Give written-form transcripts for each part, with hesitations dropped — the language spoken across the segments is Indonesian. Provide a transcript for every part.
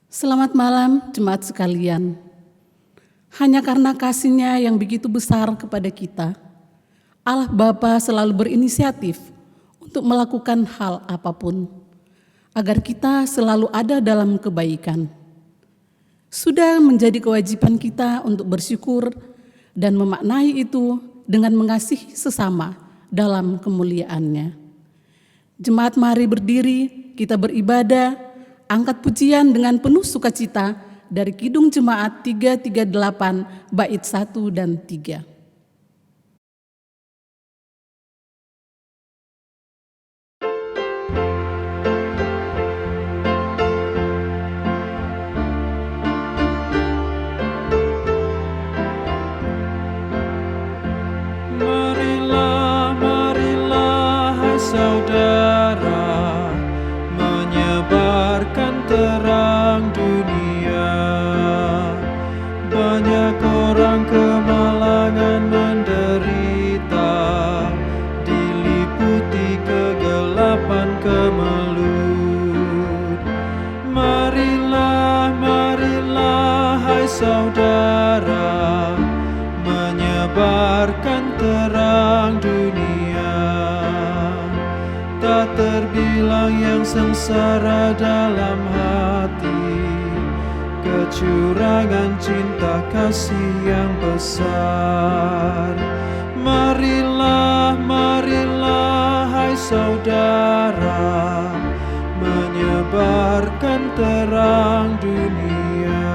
Selamat malam jemaat sekalian. Hanya karena kasih-Nya yang begitu besar kepada kita, Allah Bapa selalu berinisiatif untuk melakukan hal apapun, agar kita selalu ada dalam kebaikan. Sudah menjadi kewajiban kita untuk bersyukur dan memaknai itu dengan mengasihi sesama dalam kemuliaan-Nya. Jemaat mari berdiri, kita beribadah, angkat pujian dengan penuh sukacita dari Kidung Jemaat 338 bait 1 dan 3. Marilah, marilah, hai saudara, menyebarkan terang dunia. Banyak orang kemalangan menderita, diliputi kegelapan kemelut. Marilah, marilah, hai saudara, menyebarkan terang dunia. Tak terbilang yang sengsara dalam hati, kecurangan cinta kasih yang besar. Marilah, marilah, hai saudara, menyebarkan terang dunia.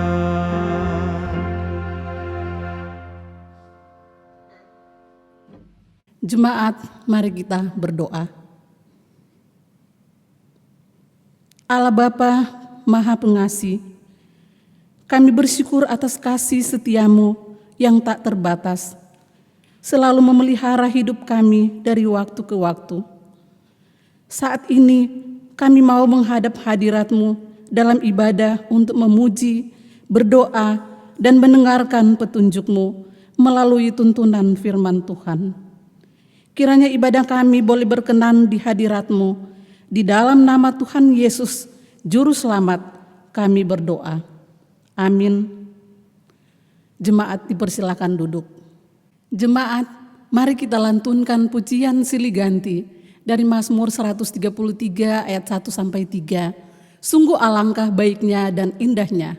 Jemaat, mari kita berdoa. Allah Bapa Maha Pengasih, kami bersyukur atas kasih setia-Mu yang tak terbatas, selalu memelihara hidup kami dari waktu ke waktu. Saat ini kami mau menghadap hadirat-Mu dalam ibadah untuk memuji, berdoa, dan mendengarkan petunjuk-Mu melalui tuntunan firman Tuhan. Kiranya ibadah kami boleh berkenan di hadirat-Mu. Di dalam nama Tuhan Yesus, Juru Selamat, kami berdoa. Amin. Jemaat dipersilakan duduk. Jemaat, mari kita lantunkan pujian silih ganti dari Mazmur 133 ayat 1-3. Sungguh alangkah baiknya dan indahnya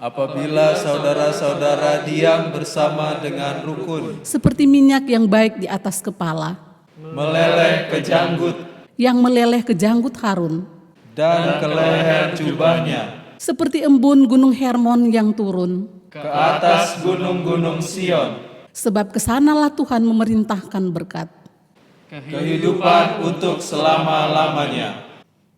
Apabila saudara-saudara diam bersama dengan rukun, seperti minyak yang baik di atas kepala, meleleh ke janggut yang meleleh ke janggut Harun, dan ke leher jubahnya, seperti embun gunung Hermon yang turun. ke atas gunung-gunung Sion, Sebab kesanalah Tuhan memerintahkan berkat. kehidupan untuk selama-lamanya.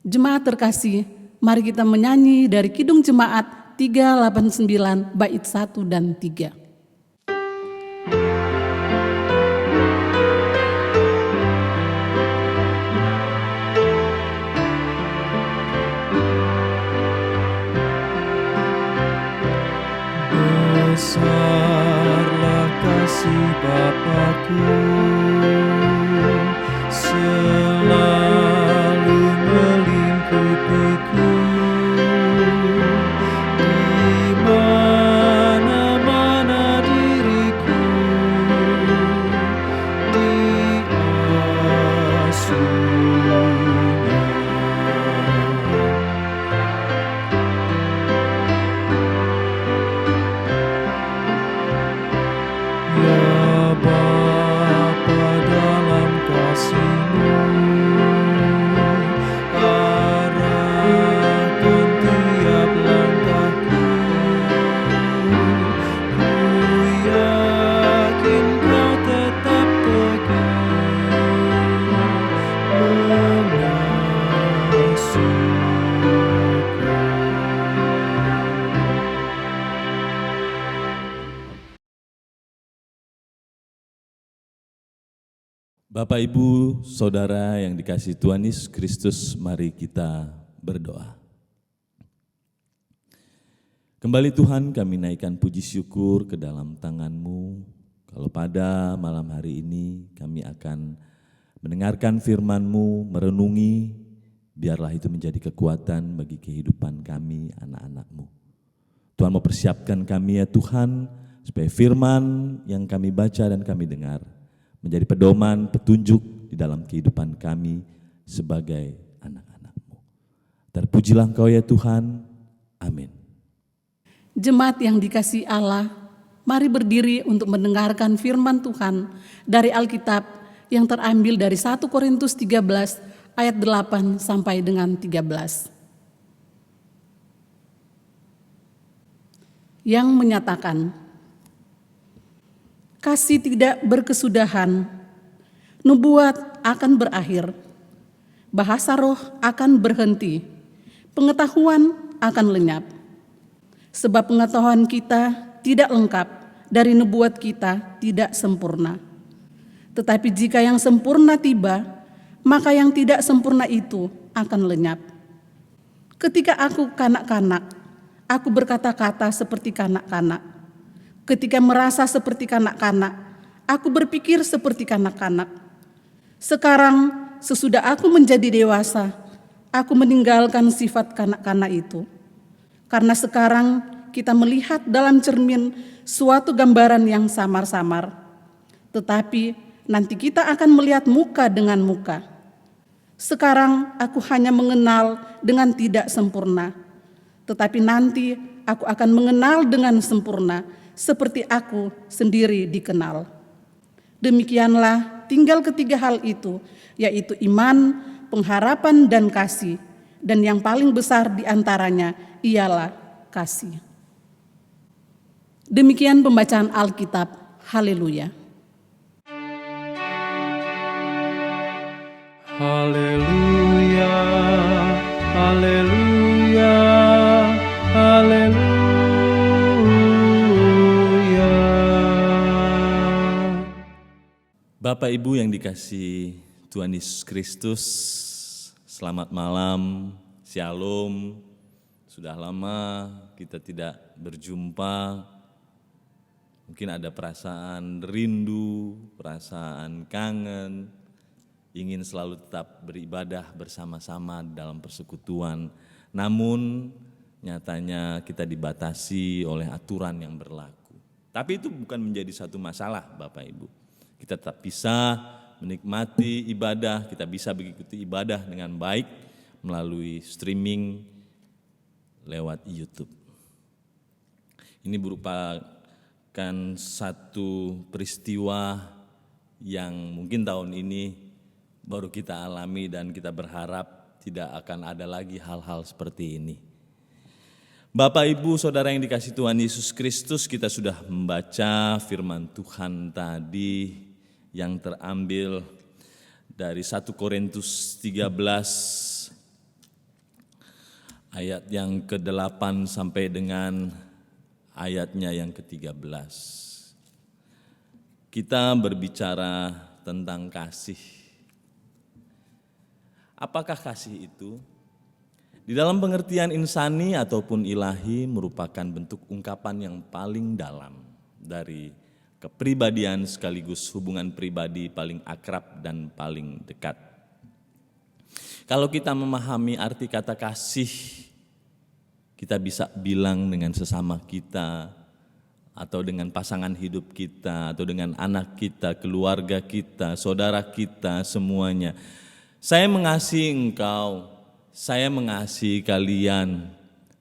Jemaat terkasih, mari kita menyanyi dari Kidung Jemaat 389 bait 1 dan 3. Besarlah kasih Bapa-Ku, selalu melingkupiku. Di mana-mana diriku diasuhnya. Ya Bapa, dalam kasih-Mu arahkan tiap langkahku. Ku yakin Kau tetap teguh mengasuhku. Bapak, Ibu, Saudara yang dikasihi Tuhan Yesus Kristus, mari kita berdoa. Kembali Tuhan, kami naikkan puji syukur ke dalam tangan-Mu. Kalau pada malam hari ini kami akan mendengarkan firman-Mu, merenungi biarlah itu menjadi kekuatan bagi kehidupan kami, anak-anak-Mu. Tuhan mau persiapkan kami ya Tuhan, supaya firman yang kami baca dan kami dengar menjadi pedoman, petunjuk di dalam kehidupan kami sebagai anak-anak-Mu. Terpujilah Engkau ya Tuhan, amin. Jemaat yang dikasihi Allah, mari berdiri untuk mendengarkan firman Tuhan dari Alkitab yang terambil dari 1 Korintus 13 ayat 8 sampai dengan 13. Yang menyatakan, kasih tidak berkesudahan, nubuat akan berakhir, bahasa roh akan berhenti, pengetahuan akan lenyap. Sebab pengetahuan kita tidak lengkap, dari nubuat kita tidak sempurna. Tetapi jika yang sempurna tiba, maka yang tidak sempurna itu akan lenyap. Ketika aku kanak-kanak, aku berkata-kata seperti kanak-kanak. Ketika merasa seperti kanak-kanak, aku berpikir seperti kanak-kanak. Sekarang, sesudah aku menjadi dewasa, aku meninggalkan sifat kanak-kanak itu. Karena sekarang kita melihat dalam cermin suatu gambaran yang samar-samar. Tetapi nanti kita akan melihat muka dengan muka. Sekarang aku hanya mengenal dengan tidak sempurna. Tetapi nanti aku akan mengenal dengan sempurna, seperti aku sendiri dikenal. Demikianlah tinggal ketiga hal itu, yaitu iman, pengharapan, dan kasih. Dan yang paling besar di antaranya ialah kasih. Demikian pembacaan Alkitab. Haleluya. Haleluya, haleluya, haleluya. Bapak Ibu yang dikasihi Tuhan Yesus Kristus, selamat malam, shalom. Sudah lama kita tidak berjumpa, mungkin ada perasaan rindu, perasaan kangen, ingin selalu tetap beribadah bersama-sama dalam persekutuan. Namun nyatanya kita dibatasi oleh aturan yang berlaku. Tapi itu bukan menjadi satu masalah Bapak Ibu. Kita tetap bisa menikmati ibadah, kita bisa mengikuti ibadah dengan baik melalui streaming lewat YouTube. Ini merupakan satu peristiwa yang mungkin tahun ini baru kita alami dan kita berharap tidak akan ada lagi hal-hal seperti ini. Bapak, Ibu, Saudara yang dikasihi Tuhan Yesus Kristus, kita sudah membaca firman Tuhan tadi yang terambil dari 1 Korintus 13 ayat yang ke-8 sampai dengan ayatnya yang ke-13. Kita berbicara tentang kasih. Apakah kasih itu? Di dalam pengertian insani ataupun ilahi merupakan bentuk ungkapan yang paling dalam dari kepribadian sekaligus hubungan pribadi paling akrab dan paling dekat. Kalau kita memahami arti kata kasih, kita bisa bilang dengan sesama kita, atau dengan pasangan hidup kita, atau dengan anak kita, keluarga kita, saudara kita, semuanya. Saya mengasihi engkau, saya mengasihi kalian,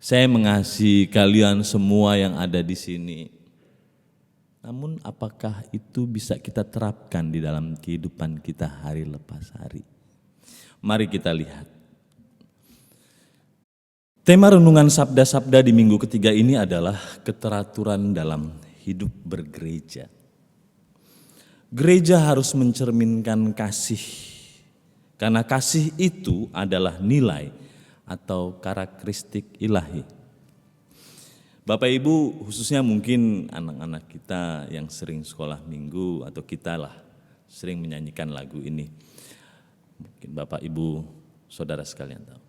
saya mengasihi kalian semua yang ada di sini. Namun apakah itu bisa kita terapkan di dalam kehidupan kita hari lepas hari? Mari kita lihat. Tema renungan sabda-sabda di minggu ketiga ini adalah keteraturan dalam hidup bergereja. Gereja harus mencerminkan kasih, karena kasih itu adalah nilai atau karakteristik ilahi. Bapak Ibu, khususnya mungkin anak-anak kita yang sering sekolah minggu atau kita lah sering menyanyikan lagu ini. Mungkin Bapak Ibu, Saudara sekalian tahu.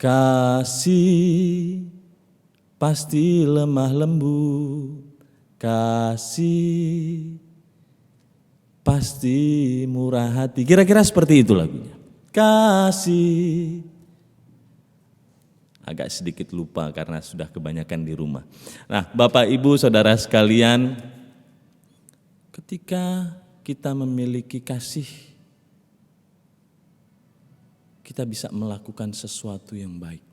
Kasih pasti lemah lembut, kasih pasti murah hati. Kira-kira seperti itu lagunya. Kasih agak sedikit lupa karena sudah kebanyakan di rumah. Nah, Bapak Ibu Saudara sekalian, ketika kita memiliki kasih, kita bisa melakukan sesuatu yang baik.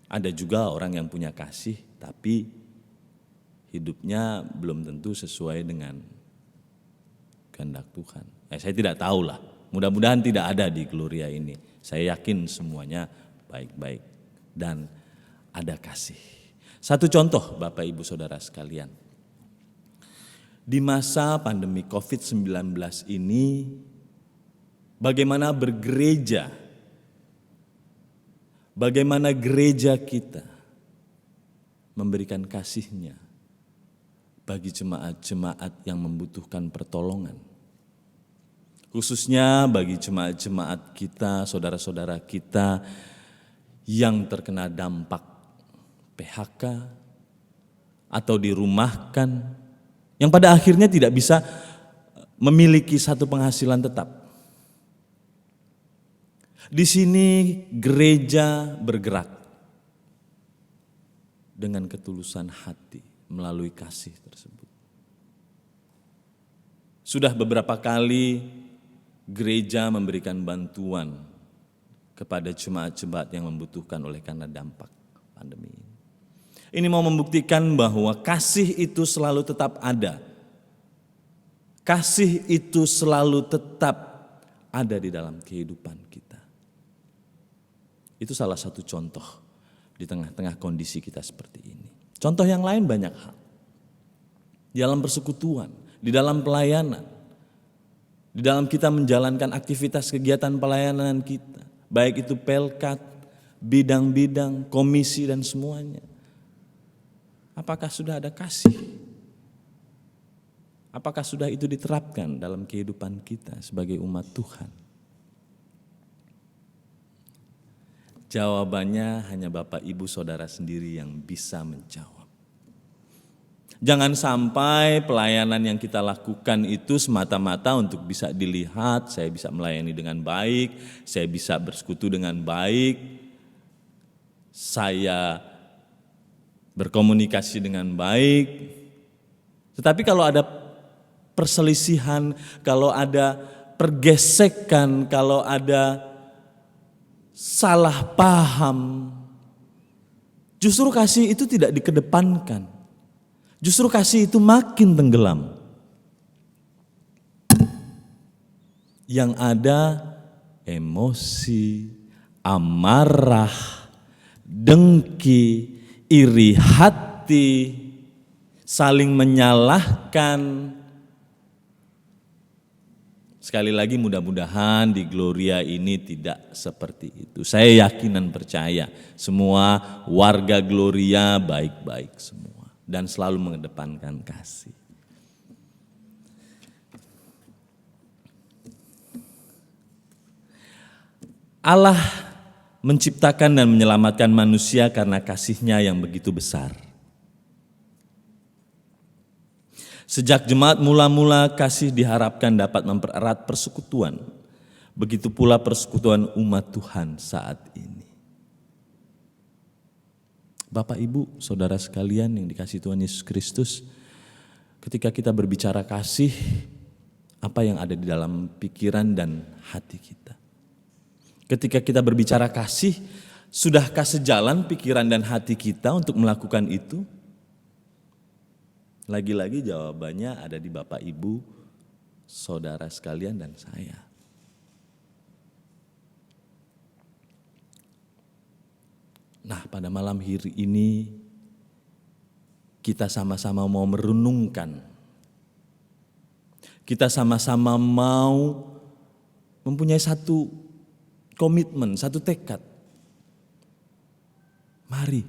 Ada juga orang yang punya kasih, tapi hidupnya belum tentu sesuai dengan kehendak Tuhan. Saya tidak tahu lah, mudah-mudahan tidak ada di Gloria ini. Saya yakin semuanya baik-baik dan ada kasih. Satu contoh Bapak Ibu Saudara sekalian. Di masa pandemi COVID-19 ini, bagaimana bergereja, bagaimana gereja kita memberikan kasihnya bagi jemaat-jemaat yang membutuhkan pertolongan. Khususnya bagi jemaat-jemaat kita, saudara-saudara kita yang terkena dampak PHK atau dirumahkan, yang pada akhirnya tidak bisa memiliki satu penghasilan tetap. Di sini gereja bergerak dengan ketulusan hati melalui kasih tersebut. Sudah beberapa kali gereja memberikan bantuan kepada jemaat-jemaat yang membutuhkan oleh karena dampak pandemi ini. Ini mau membuktikan bahwa kasih itu selalu tetap ada. Kasih itu selalu tetap ada di dalam kehidupan kita. Itu salah satu contoh di tengah-tengah kondisi kita seperti ini. Contoh yang lain banyak hal. Di dalam persekutuan, di dalam pelayanan, di dalam kita menjalankan aktivitas kegiatan pelayanan kita, baik itu pelkat, bidang-bidang, komisi dan semuanya. Apakah sudah ada kasih? Apakah sudah itu diterapkan dalam kehidupan kita sebagai umat Tuhan? Jawabannya hanya Bapak Ibu Saudara sendiri yang bisa menjawab. Jangan sampai pelayanan yang kita lakukan itu semata-mata untuk bisa dilihat, saya bisa melayani dengan baik, saya bisa bersekutu dengan baik, saya berkomunikasi dengan baik. Tetapi kalau ada perselisihan, kalau ada pergesekan, kalau ada salah paham, justru kasih itu tidak dikedepankan. Justru kasih itu makin tenggelam. Yang ada emosi, amarah, dengki, iri hati, saling menyalahkan. Sekali lagi mudah-mudahan di Gloria ini tidak seperti itu. Saya yakin dan percaya semua warga Gloria baik-baik semua dan selalu mengedepankan kasih. Allah menciptakan dan menyelamatkan manusia karena kasih-Nya yang begitu besar. Sejak jemaat mula-mula, kasih diharapkan dapat mempererat persekutuan. Begitu pula persekutuan umat Tuhan saat ini. Bapak, Ibu, Saudara sekalian yang dikasihi Tuhan Yesus Kristus, ketika kita berbicara kasih, apa yang ada di dalam pikiran dan hati kita? Ketika kita berbicara kasih, sudahkah sejalan pikiran dan hati kita untuk melakukan itu? Lagi-lagi jawabannya ada di Bapak, Ibu, Saudara sekalian dan saya. Nah, pada malam hari ini kita sama-sama mau merenungkan. Kita sama-sama mau mempunyai satu komitmen, satu tekad. Mari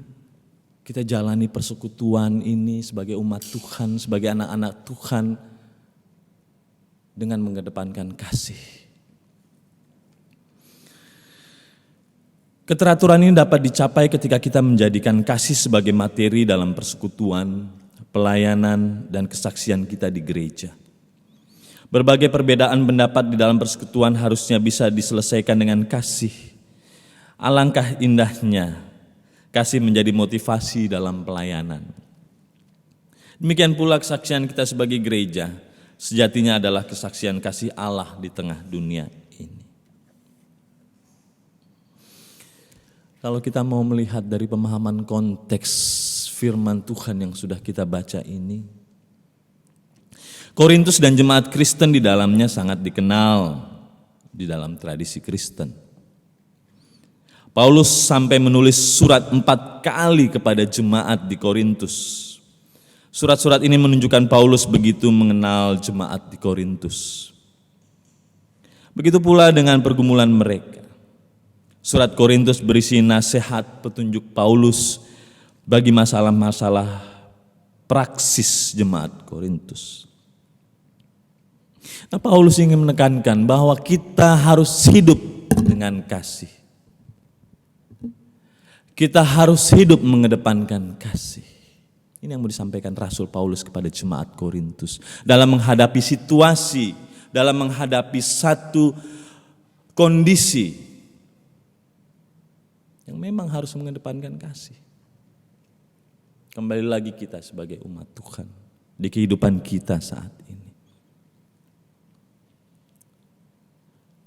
kita jalani persekutuan ini sebagai umat Tuhan, sebagai anak-anak Tuhan dengan mengedepankan kasih. Keteraturan ini dapat dicapai ketika kita menjadikan kasih sebagai materi dalam persekutuan, pelayanan, dan kesaksian kita di gereja. Berbagai perbedaan pendapat di dalam persekutuan harusnya bisa diselesaikan dengan kasih. Alangkah indahnya kasih menjadi motivasi dalam pelayanan. Demikian pula kesaksian kita sebagai gereja, sejatinya adalah kesaksian kasih Allah di tengah dunia ini. Kalau kita mau melihat dari pemahaman konteks firman Tuhan yang sudah kita baca ini, Korintus dan jemaat Kristen di dalamnya sangat dikenal di dalam tradisi Kristen. Paulus sampai menulis surat 4 kali kepada jemaat di Korintus. Surat-surat ini menunjukkan Paulus begitu mengenal jemaat di Korintus. Begitu pula dengan pergumulan mereka. Surat Korintus berisi nasihat petunjuk Paulus bagi masalah-masalah praksis jemaat Korintus. Nah, Paulus ingin menekankan bahwa kita harus hidup dengan kasih. Kita harus hidup mengedepankan kasih. Ini yang mau disampaikan Rasul Paulus kepada jemaat Korintus. Dalam menghadapi situasi, dalam menghadapi satu kondisi yang memang harus mengedepankan kasih. Kembali lagi kita sebagai umat Tuhan di kehidupan kita saat ini.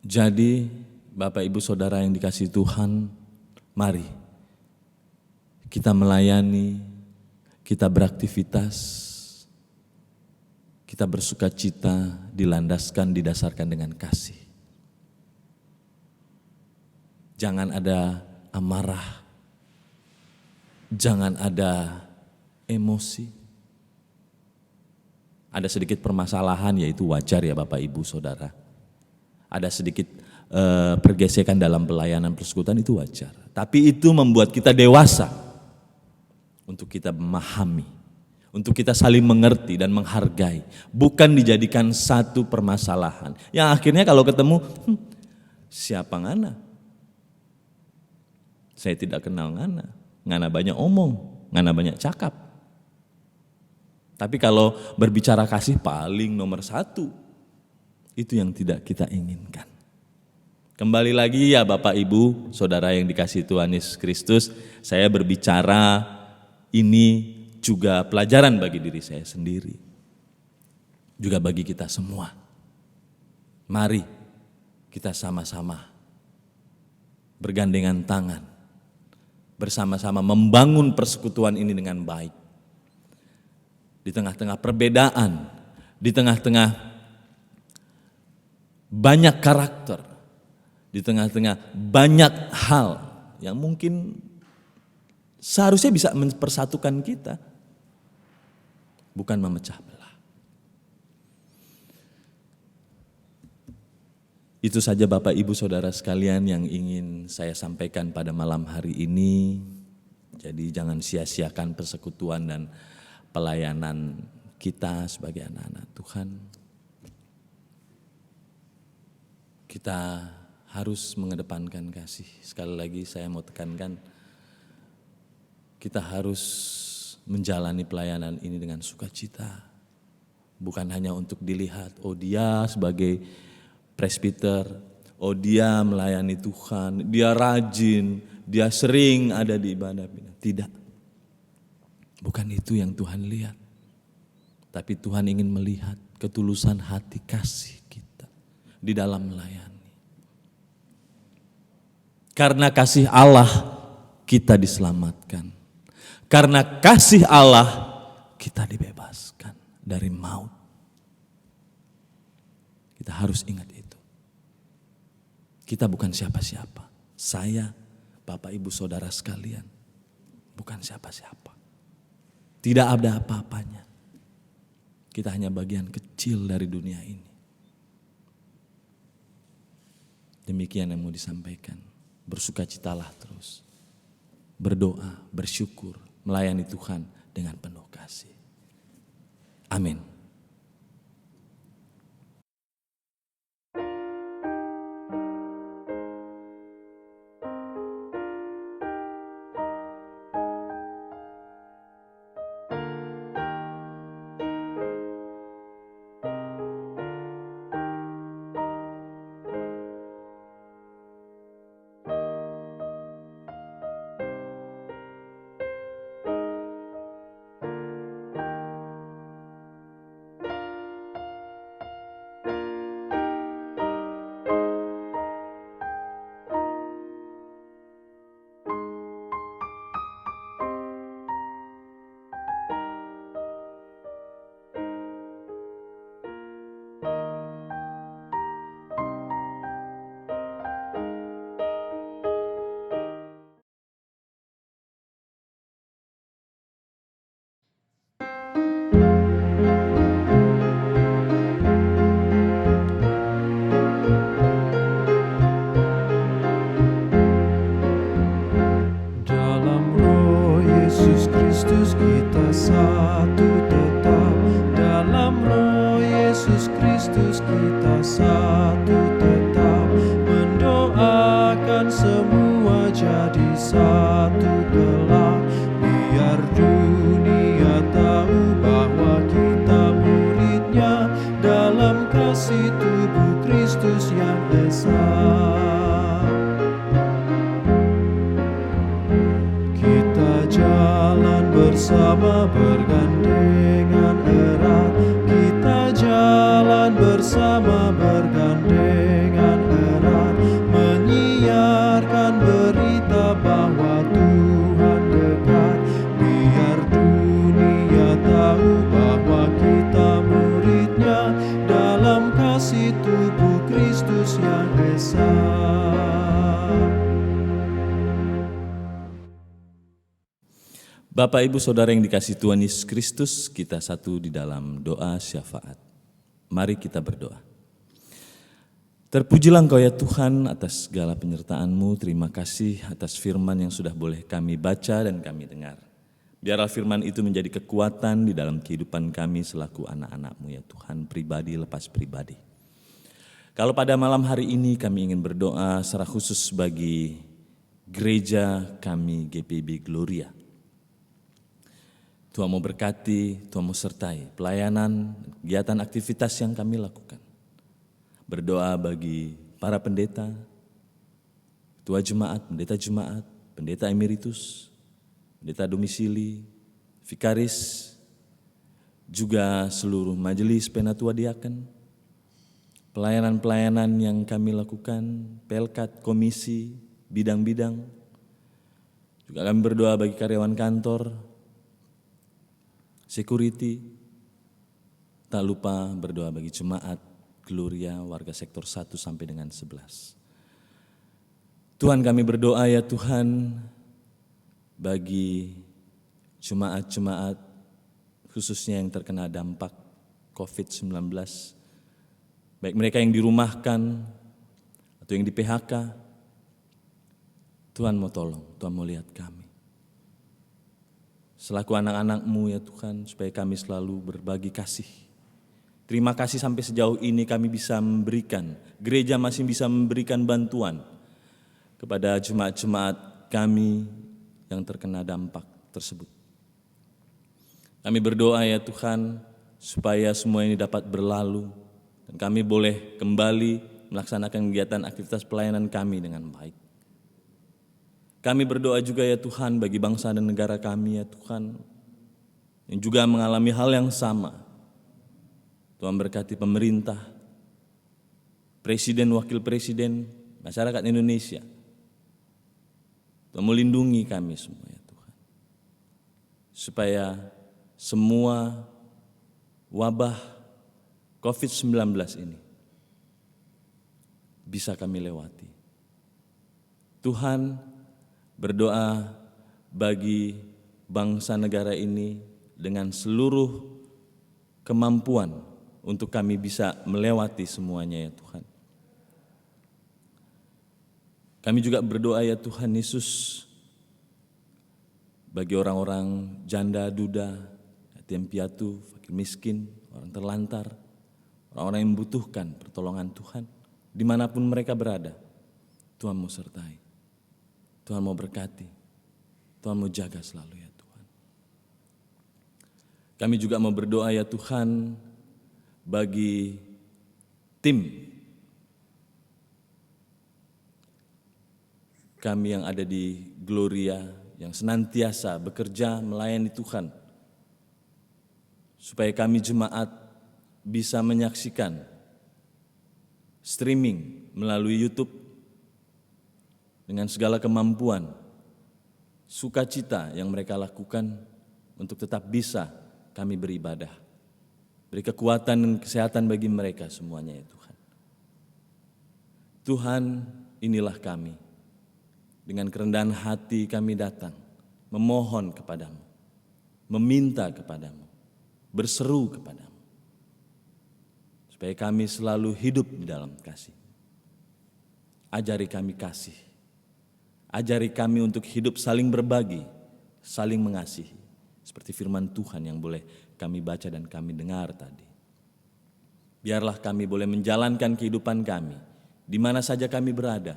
Jadi Bapak Ibu Saudara yang dikasihi Tuhan, mari kita melayani, kita beraktivitas, kita bersuka cita, dilandaskan, didasarkan dengan kasih. Jangan ada amarah, jangan ada emosi. Ada sedikit permasalahan, yaitu wajar ya Bapak Ibu Saudara. Ada sedikit pergesekan dalam pelayanan persekutuan, itu wajar. Tapi itu membuat kita dewasa untuk kita memahami, untuk kita saling mengerti dan menghargai, bukan dijadikan satu permasalahan yang akhirnya kalau ketemu, siapa ngana? Saya tidak kenal ngana, ngana banyak omong, ngana banyak cakap. Tapi kalau berbicara kasih paling nomor satu, itu yang tidak kita inginkan. Kembali lagi ya Bapak Ibu, Saudara yang dikasihi Tuhan Yesus Kristus, saya berbicara ini juga pelajaran bagi diri saya sendiri, juga bagi kita semua. Mari kita sama-sama bergandengan tangan, bersama-sama membangun persekutuan ini dengan baik. Di tengah-tengah perbedaan, di tengah-tengah banyak karakter, di tengah-tengah banyak hal yang mungkin seharusnya bisa mempersatukan kita, bukan memecah belah. Itu saja Bapak Ibu Saudara sekalian yang ingin saya sampaikan pada malam hari ini. Jadi jangan sia-siakan persekutuan dan pelayanan kita sebagai anak-anak Tuhan. Kita harus mengedepankan kasih. Sekali lagi saya mau tekankan, kita harus menjalani pelayanan ini dengan sukacita. Bukan hanya untuk dilihat, oh dia sebagai presbiter, oh dia melayani Tuhan, dia rajin, dia sering ada di ibadah. Tidak. Bukan itu yang Tuhan lihat. Tapi Tuhan ingin melihat ketulusan hati kasih kita di dalam melayani. Karena kasih Allah kita diselamatkan. Karena kasih Allah kita dibebaskan dari maut. Kita harus ingat itu. Kita bukan siapa-siapa. Saya, Bapak Ibu Saudara sekalian, bukan siapa-siapa. Tidak ada apa-apanya. Kita hanya bagian kecil dari dunia ini. Demikian yang mau disampaikan. Bersukacitalah terus. Berdoa, bersyukur, melayani Tuhan dengan penuh kasih. Amin. menjadi satu kelak. Biar dunia tahu bahwa kita murid-Nya dalam kasih tubuh Kristus yang esa. Kita jalan bersama bergandengan erat. Kita jalan bersama bergandengan erat, menyiarkan berita bahwa Tuhan dekat. Biar dunia tahu bahwa kita murid-Nya dalam kasih tubuh Kristus yang esa. Bapak, Ibu, Saudara yang dikasihi Tuhan Yesus Kristus, kita satu di dalam doa syafaat. Mari kita berdoa. Terpujilah Engkau ya Tuhan atas segala penyertaan-Mu. Terima kasih atas firman yang sudah boleh kami baca dan kami dengar. Biarlah firman itu menjadi kekuatan di dalam kehidupan kami selaku anak-anak-Mu ya Tuhan, pribadi lepas pribadi. Kalau pada malam hari ini kami ingin berdoa secara khusus bagi gereja kami GPIB Gloria. Tuhan mau berkati, Tuhan mau sertai pelayanan, kegiatan aktivitas yang kami lakukan. Berdoa bagi para pendeta, ketua jemaat, pendeta emeritus, pendeta domisili, vikaris, juga seluruh majelis penatua diaken, pelayanan-pelayanan yang kami lakukan, pelkat, komisi, bidang-bidang. Juga kami berdoa bagi karyawan kantor, security, tak lupa berdoa bagi jemaat Gloria warga sektor 1 sampai dengan 11. Tuhan, kami berdoa ya Tuhan bagi jemaat-jemaat khususnya yang terkena dampak COVID-19, baik mereka yang dirumahkan atau yang di PHK. Tuhan mau tolong, Tuhan mau lihat kami. Selaku anak-anak-Mu ya Tuhan, supaya kami selalu berbagi kasih. Terima kasih sampai sejauh ini kami bisa memberikan, gereja masih bisa memberikan bantuan kepada jemaat-jemaat kami yang terkena dampak tersebut. Kami berdoa ya Tuhan, supaya semua ini dapat berlalu, dan kami boleh kembali melaksanakan kegiatan aktivitas pelayanan kami dengan baik. Kami berdoa juga ya Tuhan bagi bangsa dan negara kami ya Tuhan, yang juga mengalami hal yang sama. Tuhan berkati pemerintah, presiden, wakil presiden, masyarakat Indonesia. Tuhan melindungi kami semua ya Tuhan. Supaya semua wabah COVID-19 ini bisa kami lewati. Tuhan, berdoa bagi bangsa negara ini dengan seluruh kemampuan untuk kami bisa melewati semuanya ya Tuhan. Kami juga berdoa ya Tuhan Yesus bagi orang-orang janda, duda, yatim piatu, fakir miskin, orang terlantar, orang-orang yang membutuhkan pertolongan Tuhan dimanapun mereka berada. Tuhan mau sertai, Tuhan mau berkati, Tuhan mau jaga selalu ya Tuhan. Kami juga mau berdoa ya Tuhan bagi tim kami yang ada di Gloria yang senantiasa bekerja melayani Tuhan, supaya kami jemaat bisa menyaksikan streaming melalui YouTube dengan segala kemampuan, sukacita yang mereka lakukan untuk tetap bisa kami beribadah. Beri kekuatan dan kesehatan bagi mereka semuanya ya Tuhan. Tuhan, inilah kami. Dengan kerendahan hati kami datang, memohon kepadamu, meminta kepadamu, berseru kepadamu. Supaya kami selalu hidup di dalam kasih. Ajari kami kasih. Ajari kami untuk hidup saling berbagi, saling mengasihi. Seperti firman Tuhan yang boleh kami baca dan kami dengar tadi. Biarlah kami boleh menjalankan kehidupan kami, di mana saja kami berada,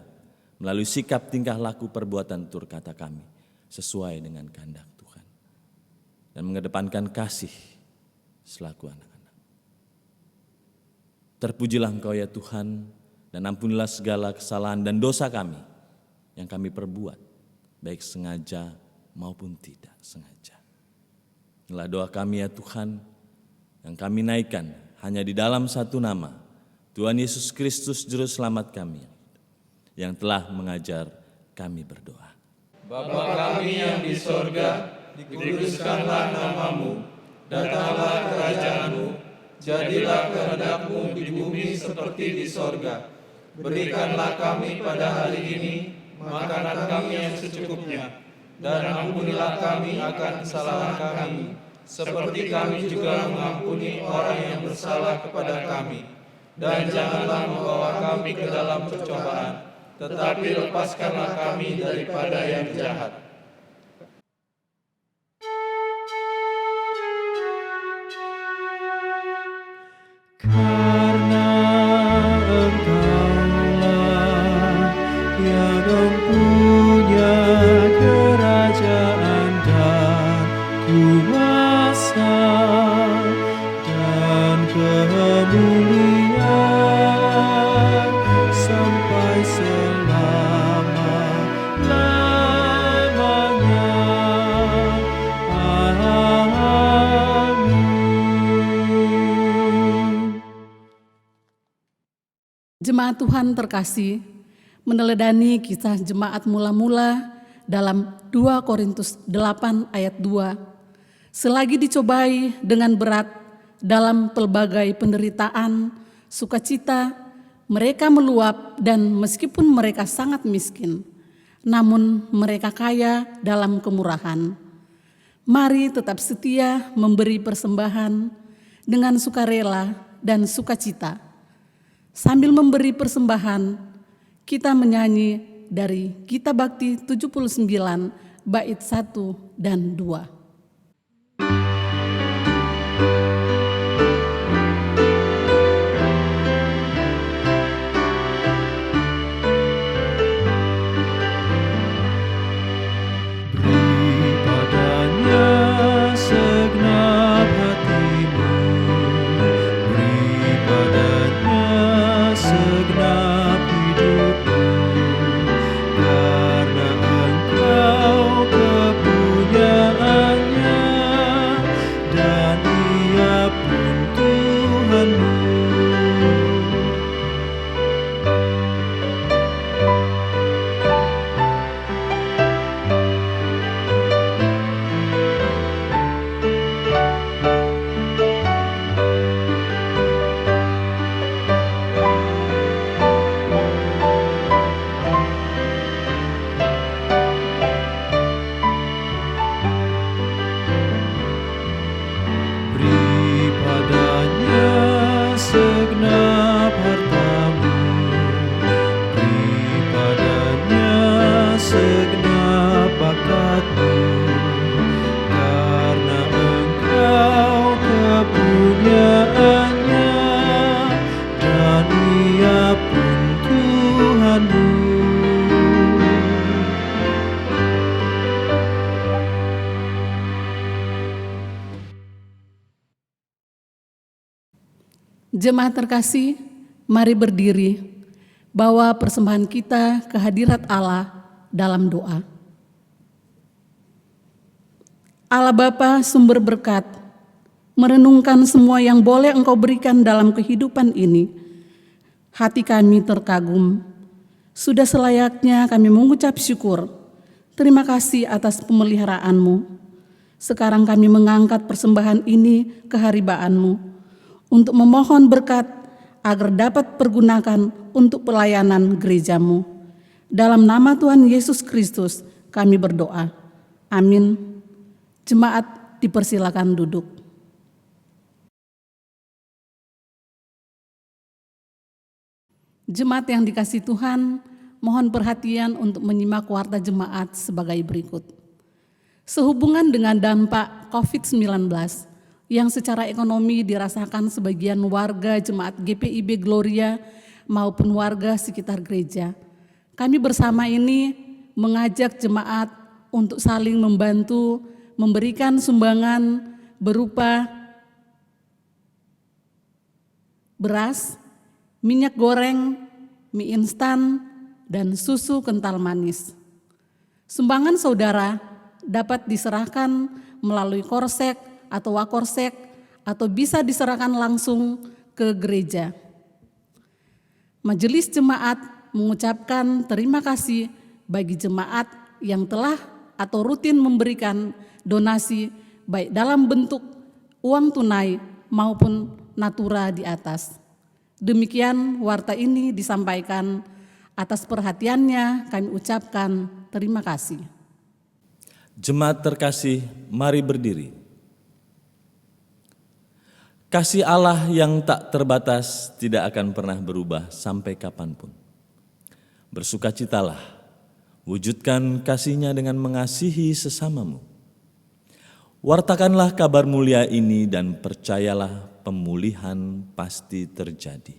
melalui sikap, tingkah laku, perbuatan, tutur kata kami sesuai dengan kehendak Tuhan, dan mengedepankan kasih selaku anak-anak. Terpujilah Engkau ya Tuhan, dan ampunilah segala kesalahan dan dosa kami yang kami perbuat, baik sengaja maupun tidak sengaja. Inilah doa kami ya Tuhan, yang kami naikkan hanya di dalam satu nama, Tuhan Yesus Kristus Juru Selamat kami, yang telah mengajar kami berdoa. Bapa kami yang di sorga, dikuduskanlah namamu, datanglah kerajaanmu, jadilah kehendak-Mu di bumi seperti di sorga. Berikanlah kami pada hari ini makanan kami yang secukupnya, dan ampunilah kami akan kesalahan kami, seperti kami juga mengampuni orang yang bersalah kepada kami. Dan janganlah membawa kami ke dalam percobaan, tetapi lepaskanlah kami daripada yang jahat. Karena Engkaulah yang mempunyai kerajaan dan kuasa dan kemuliaan sampai selama-lamanya. Amin. Jemaat Tuhan terkasih, meneladani kisah jemaat mula-mula dalam 2 Korintus 8 ayat 2. Selagi dicobai dengan berat dalam pelbagai penderitaan, sukacita, mereka meluap, dan meskipun mereka sangat miskin, namun mereka kaya dalam kemurahan. Mari tetap setia memberi persembahan dengan sukarela dan sukacita. Sambil memberi persembahan, kita menyanyi dari Gita Bakti 79 bait 1 dan 2. Jemaat terkasih, mari berdiri, bawa persembahan kita ke hadirat Allah dalam doa. Allah Bapa sumber berkat, merenungkan semua yang boleh Engkau berikan dalam kehidupan ini, hati kami terkagum. Sudah selayaknya kami mengucap syukur. Terima kasih atas pemeliharaanmu. Sekarang kami mengangkat persembahan ini ke haribaanmu untuk memohon berkat agar dapat pergunakan untuk pelayanan gerejamu. Dalam nama Tuhan Yesus Kristus kami berdoa. Amin. Jemaat dipersilakan duduk. Jemaat yang dikasihi Tuhan, mohon perhatian untuk menyimak warta jemaat sebagai berikut. Sehubungan dengan dampak COVID-19 yang secara ekonomi dirasakan sebagian warga jemaat GPIB Gloria maupun warga sekitar gereja, kami bersama ini mengajak jemaat untuk saling membantu memberikan sumbangan berupa beras, minyak goreng, mie instan, dan susu kental manis. Sumbangan saudara dapat diserahkan melalui korsek atau wakorsek atau bisa diserahkan langsung ke gereja. Majelis jemaat mengucapkan terima kasih bagi jemaat yang telah atau rutin memberikan donasi baik dalam bentuk uang tunai maupun natura di atas. Demikian warta ini disampaikan. Atas perhatiannya kami ucapkan terima kasih. Jemaat terkasih, mari berdiri. Kasih Allah yang tak terbatas tidak akan pernah berubah sampai kapanpun. Bersukacitalah, wujudkan kasih-Nya dengan mengasihi sesamamu. Wartakanlah kabar mulia ini dan percayalah pemulihan pasti terjadi.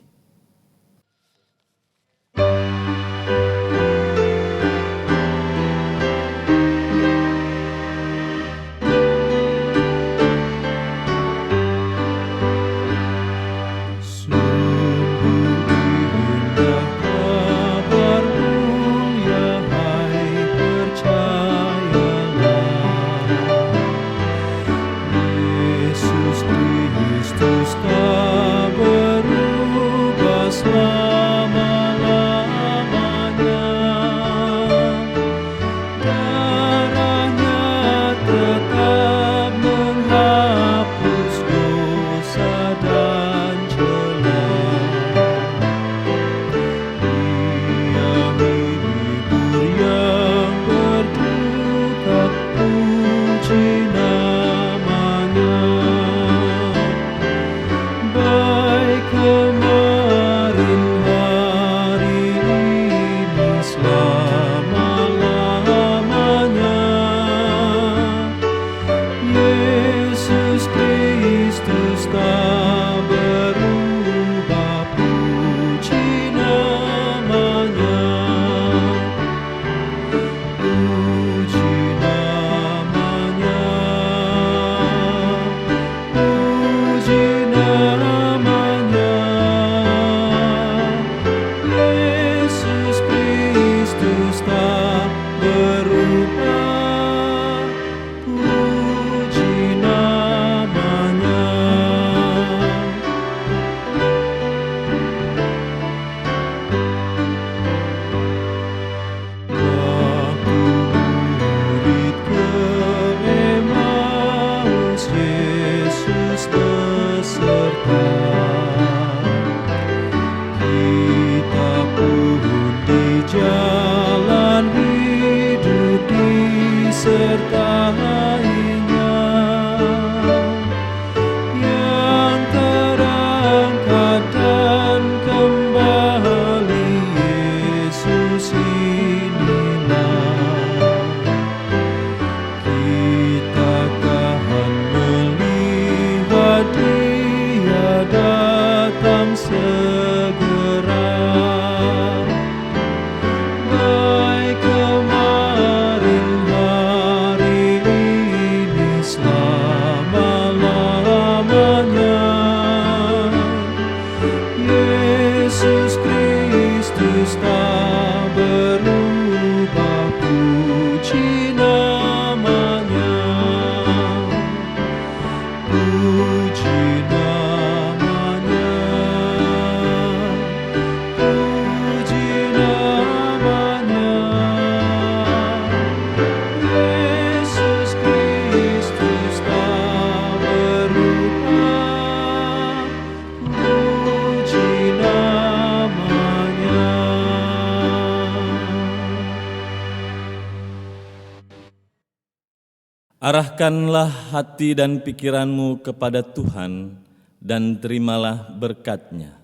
Arahkanlah hati dan pikiranmu kepada Tuhan dan terimalah berkat-Nya.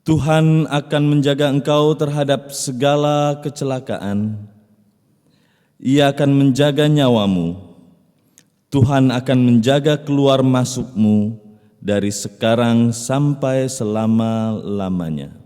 Tuhan akan menjaga engkau terhadap segala kecelakaan. Ia akan menjaga nyawamu. Tuhan akan menjaga keluar masukmu dari sekarang sampai selama-lamanya.